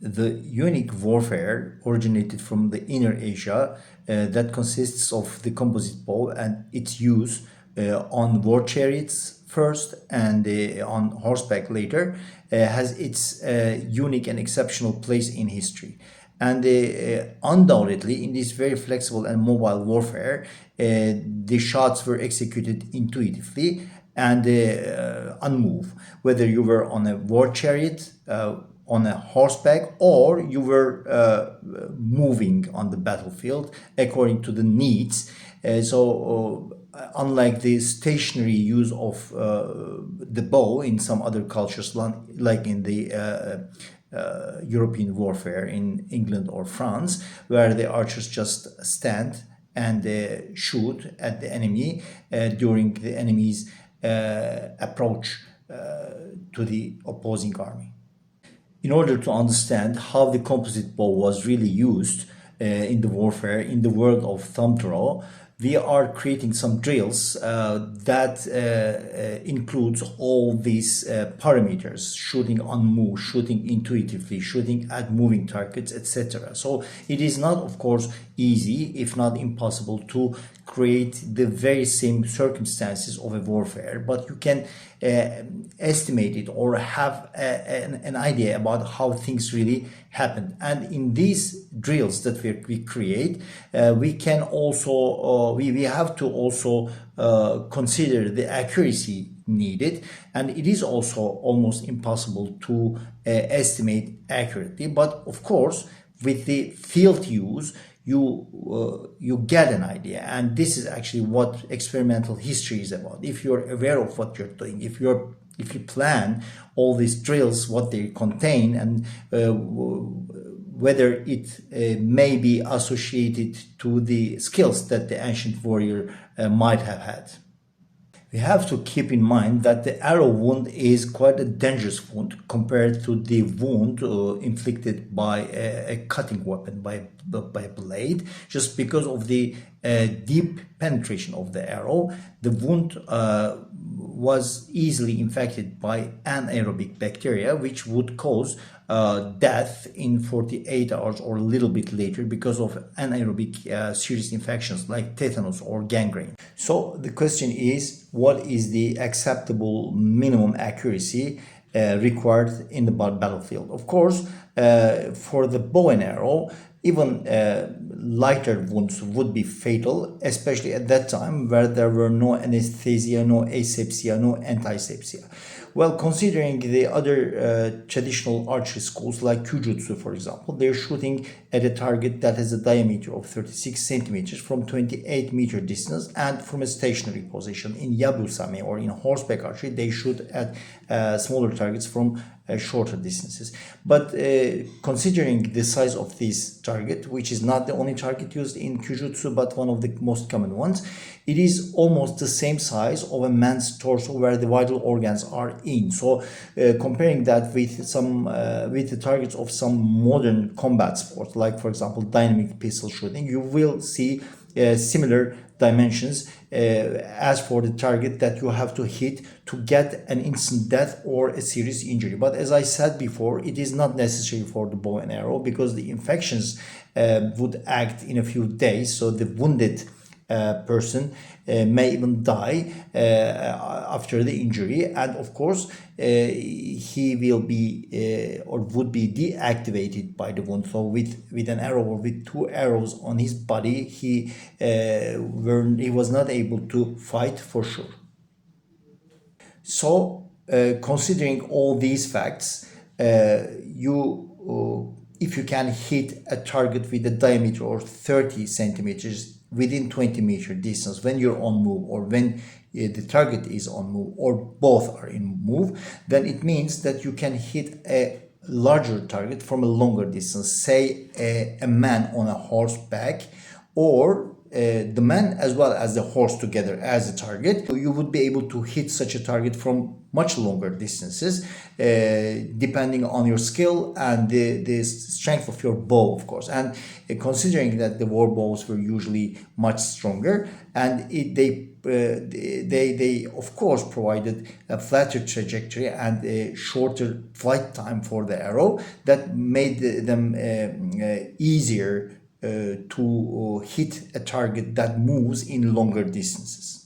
The unique warfare originated from the Inner Asia that consists of the composite bow and its use on war chariots first and on horseback later has its unique and exceptional place in history. And undoubtedly, in this very flexible and mobile warfare, the shots were executed intuitively and unmoved. Whether you were on a war chariot, on a horseback, or you were moving on the battlefield according to the needs. Unlike the stationary use of the bow in some other cultures, like in the European warfare in England or France, where the archers just stand and shoot at the enemy during the enemy's approach to the opposing army. In order to understand how the composite bow was really used in the warfare in the world of thumb throw, we are creating some drills that includes all these parameters: shooting on move, shooting intuitively, shooting at moving targets, etc. So it is not, of course, easy, if not impossible, to create the very same circumstances of a warfare, but you can estimate it or have an idea about how things really happen. And in these drills that we create, we can also we have to also consider the accuracy needed, and it is also almost impossible to estimate accurately. But of course, with the field use, you get an idea, and this is actually what experimental history is about. If you're aware of what you're doing, if you plan all these drills, what they contain, and whether it may be associated to the skills that the ancient warrior might have had. We have to keep in mind that the arrow wound is quite a dangerous wound compared to the wound inflicted by a cutting weapon, by a blade. Just because of the deep penetration of the arrow, the wound was easily infected by anaerobic bacteria, which would cause death in 48 hours or a little bit later because of anaerobic serious infections like tetanus or gangrene. So the question is, what is the acceptable minimum accuracy required in the battlefield? Of course, for the bow and arrow, even lighter wounds would be fatal, especially at that time where there were no anesthesia, no asepsia, no antisepsia. Well, considering the other traditional archery schools like Kyujutsu, for example, they're shooting at a target that has a diameter of 36 centimeters from 28-meter distance and from a stationary position. In Yabusame or in horseback archery, they shoot at smaller targets from shorter distances. But considering the size of this target, which is not the only target used in Kyujutsu, but one of the most common ones, it is almost the same size of a man's torso where the vital organs are in. So comparing that with with the targets of some modern combat sports, like for example dynamic pistol shooting, you will see similar dimensions as for the target that you have to hit to get an instant death or a serious injury. But as I said before, it is not necessary for the bow and arrow because the infections would act in a few days, so the wounded person may even die after the injury, and of course he will be or would be deactivated by the wound. So with an arrow or with two arrows on his body, he was not able to fight for sure. So considering all these facts, if you can hit a target with a diameter of 30 centimeters within 20-meter distance when you're on move, or when the target is on move, or both are in move, then it means that you can hit a larger target from a longer distance, say a man on a horseback, or the man as well as the horse together as a target, you would be able to hit such a target from much longer distances, depending on your skill and the strength of your bow, of course. And considering that the war bows were usually much stronger, and they of course provided a flatter trajectory and a shorter flight time for the arrow, that made them easier to hit a target that moves in longer distances.